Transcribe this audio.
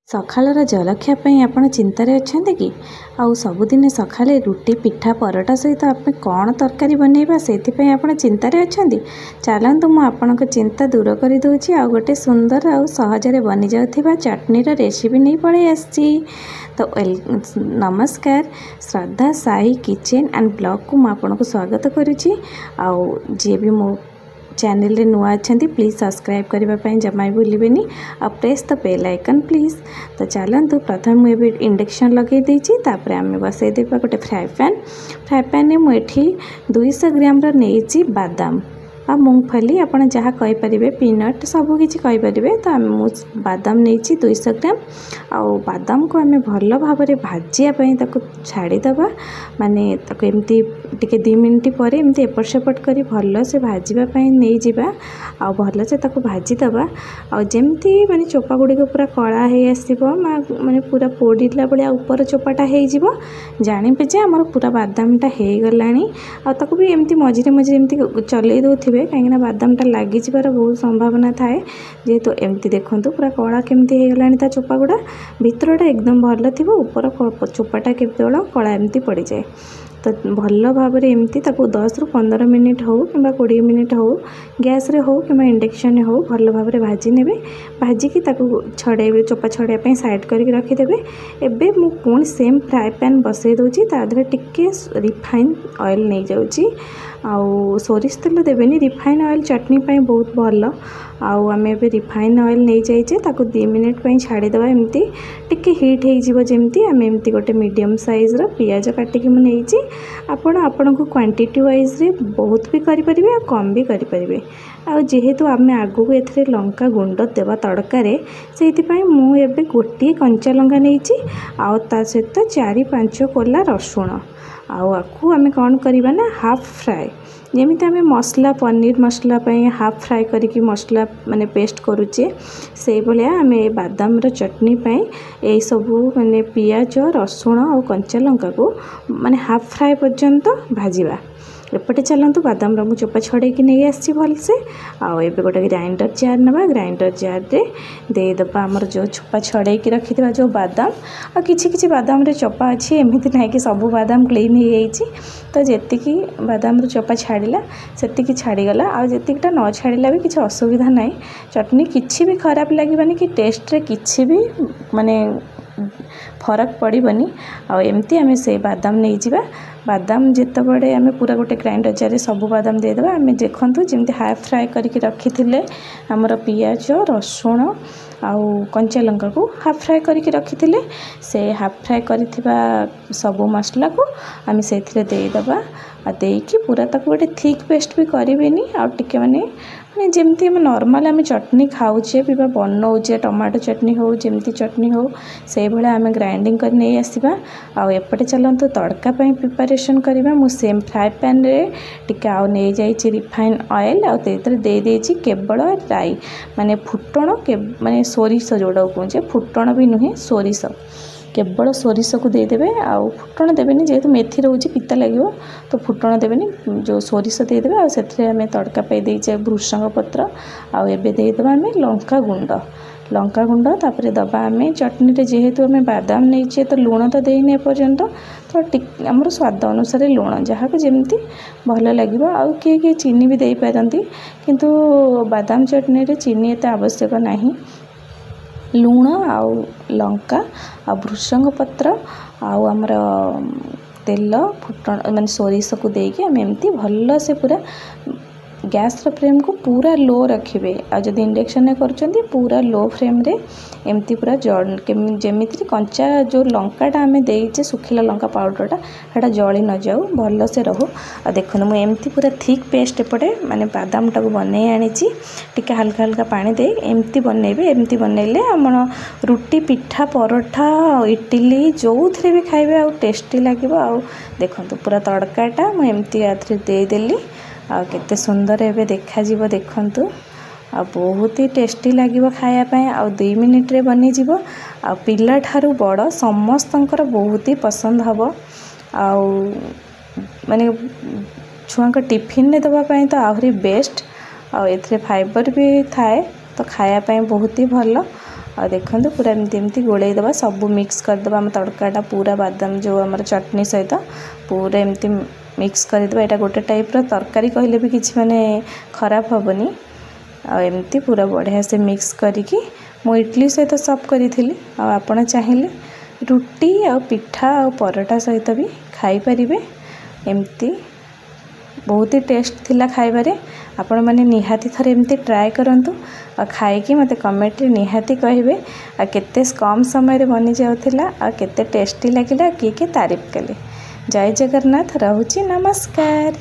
ସକାଳର ଜଳଖିଆ ପାଇଁ ଆପଣ ଚିନ୍ତାରେ ଅଛନ୍ତି କି? ଆଉ ସବୁଦିନେ ସକାଳେ ରୁଟି ପିଠା ପରଟା ସହିତ ଆମେ କ'ଣ ତରକାରୀ ବନେଇବା ସେଥିପାଇଁ ଆପଣ ଚିନ୍ତାରେ ଅଛନ୍ତି? ଚାଲନ୍ତୁ ମୁଁ ଆପଣଙ୍କ ଚିନ୍ତା ଦୂର କରିଦେଉଛି ଆଉ ଗୋଟେ ସୁନ୍ଦର ଆଉ ସହଜରେ ବନିଯାଉଥିବା ଚଟନୀର ରେସିପି ନେଇ ପଳେଇ ଆସିଛି। ତ ନମସ୍କାର, ଶ୍ରଦ୍ଧା ସାହି କିଚେନ୍ ଆଣ୍ଡ ବ୍ଲଗ୍କୁ ମୁଁ ଆପଣଙ୍କୁ ସ୍ୱାଗତ କରୁଛି। ଆଉ ଯିଏ ବି ମୋ चैनल नुआ अच्छा प्लीज सब्सक्राइब करने जमा भूलें और press the bell icon please. तो चलतु प्रथम मुझे इंडक्शन लगे देपर आम बसई देवा गोटे फ्राए पैन में मुझे 200 ग्राम नहीं बादाम आ मूंगफली आप जहाँ कहींपर पीनट सबकि कहींपर। तो आम बादाम नहीं 200 ग्राम आउ बादाम को आम भल भाव भाजापी छाड़ीदबा माने एमती टिके 2 मिनट पर एमती एपट सेपट कर भल से भाजापी नहीं जावा आ भल से भाजीदबा आमती माने चोपा गुड़िक पूरा कला हो माने पूरा पोड़ला भाया ऊपर चोपाटा हो जानिबे जे आमर पूरा बादामटा हो गला आउ भी एमती मझे मझे एमती चलई दौथे कहीं बादामटा लगी बहुत संभावना थाए जेहेतु एमती देखूँ पूरा कला केमती हो गला चोपा गुड़ा भितरटा एकदम भल थी ऊपर चोपाटा केवल कला एमती पड़ जाए। तो भल भाव एमती 10 ରୁ 15 मिनिट हो कि 20 मिनिट हो गैस रे हो कि इंडक्शन हो भल भाव भाजी ने भाजिकी छड़े चोपा छड़ाई साइड करके रखिदेवे। एबे मु पुणी सेम फ्राए पैन बसई दूची तादरे टिके रिफाइन ऑयल नहीं जाऊँगी आउ सोरिष तेल देवेनि रिफाइन ऑयल चटनी पाई बहुत भल आउ आम ए रिफाइन ऑयल नहीं जाइए 2 मिनिट छाड़ीदे एमती टिके हिट हो जमती आम एमती गोटे मीडियम साइज पियाज काटिकी मुझे आपण को क्वांटिटी वाइज रे बहुत भी करें और कम भी करें। आ जेहेतु आम आगू ए लंका गुंड देवा तड़कार से मुझे गोटे कंचा लंका नहीं आ सहित 4-5 कोला रसुण आकू आम कौन करवा ना हाफ फ्राए जमी आम मसला पनीर मसला हाफ फ्राए करके मसला माने पेस्ट करुचे से भाया आम बादाम चटनी यही सबू माने पियाज रसुण और कंचा लंका को माने हाफ फ्राए पर्यंत भाजवा। एपटे चलतु बादाम रंग चोपा छड़े नहीं आसी भल से आउ ए गोटे ग्राइंडर जार ना ग्राइंडर जार रे देदेबा आमर जो चोपा छड़े रखी जो बादाम आ किछि बादाम रे चोपा अच्छी एमती ना कि सब बादाम क्लीन हो जाइए। तो जी बादाम चोपा छाड़ा से छाड़ीगला आतीटा न छाड़ा भी किसी असुविधा ना चटनी किसी भी खराब लगे कि टेस्ट रे किसी भी माने फरक पड़बनी आमती आम से बादाम नहीं जावा बादाम जिते बड़े आम पूरा गोटे ग्राइंडर जार सब बादाम देदेबा आम देखूँ जमी हाफ फ्राए करके रखी थे आमर पियाज रसुण आउ कंचा लंका को हाफ फ्राए करके रखी थे से हाफ फ्राए करिथिबा सब मसला को आम से देदेबा देकी पूरा गोटे थिक पेस्ट भी करेनि आटे माने जमती आम नॉर्मल आम चटनी खाऊे पीवा बनाऊे टमाटो चटनी हो जमती चटनी हो से भाया आम ग्राइंडिंग कर नहीं आसवा आउ एपटे चलतु तड़का प्रिपरेशन करवा मु सेम फ्राए पैन रे टिके आउ नहीं जाइए रिफाइन ऑयल आउ दे देछि केवल राई माने फुटण के माने सोरिष जोड़ा कहे फुटण भी नुहे सोरिष केवल सोरिष को देदेवे आउ फुटण देवेनि जेहेतु मेथी रोचे पिता लगे तो फुटण देवेनि जो सोरिष देदेवे आउ से आम तड़का पाई देचे भृषंग पत्र आउ एबे देदेबा आम लंका गुंड तापर दबा आम चटनी रे जेहेतु आम बादाम नहीं तो लुण तो देने एपर्यंत तो आमर स्वाद अनुसार लुण जहाँ को जमती भल लगे आउ किए चीनी भी दे पारती किंतु बादाम चटनी रे चीनी एत आवश्यक नहीं लुण आउ लंका आ भृषंग पत्र आउ आमर तेल फुटण माने सोरिष को देके आम एमती भल से पूरा गैस फ्लेम को पूरा लो रखिए आ जब इंडक्शन कर पूरा लो फ्लेम रे एमती पूरा जमी कंचा जो लंकाटा आम देचे सुखिला लंका पाउडरटा सेटा जली न जाऊ भल से रहू आ देखो मुझे एमती पूरा थिक पेस्ट एपटे माने बादाम टाक बन आनी टिके हल्का हल्का पानी दे एमती बनइबे एमती बनइले आम रुटी पिठा परोठा इडली जो थे भी खाइबे आ टेस्टी लगे आ देखो पूरा तड़काटा मुझे एमती देदेली आ केते सुंदर एबे देखा जीवो देखंतु आ बहुत ही टेस्टी लगे खायापाई आ 2 मिनिट रे बनी जीवो आ पिला ठारू बड़ समस्तंकर बहुत ही पसंद हबो आ माने छुआ को टिफिन ने दबा पाई तो आहरी बेस्ट आ एथरे फाइबर भी थाए तो खायापाई बहुत ही भल आ देखो पूरा एमती गोलैदबा सब मिक्स करदबा आम तड़काटा पूरा बादाम जो आम चटनी सहित पूरा एमती मिक्स करदबा। यहाँ गोटे टाइप्र तरकारी कहले भी किसी माने खराब हेनी। आमती पूरा बढ़िया से मिक्स करिकी मो इडली सहित सर्व करी। आपण चाहिए रुटी आ पिठा आ परोटा सहित भी खाई परिबे। एमती बहुत ही टेस्ट थिला खाइबारे। आपण माने निहाती थरे एमती ट्राए करंतु आ खाइकी मते कमेंट रे निहाती कहिबे आ केते कम समय रे बनि जाउथिला आ केते टेस्टी लागिला किए तारीफ कले। जय जगन्नाथ। रहूची नमस्कार।